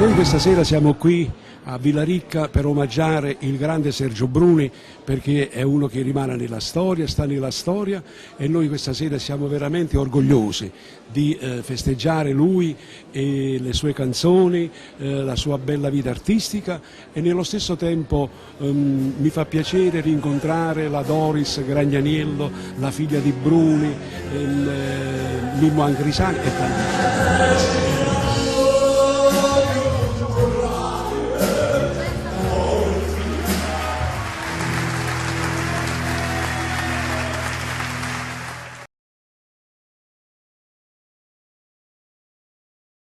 Noi questa sera siamo qui a Villaricca per omaggiare il grande Sergio Bruni, perché è uno che rimane nella storia, sta nella storia, e noi questa sera siamo veramente orgogliosi di festeggiare lui e le sue canzoni, la sua bella vita artistica, e nello stesso tempo mi fa piacere rincontrare la Doris Gragnaniello, la figlia di Bruni, Mimmo Angrisani e tanti.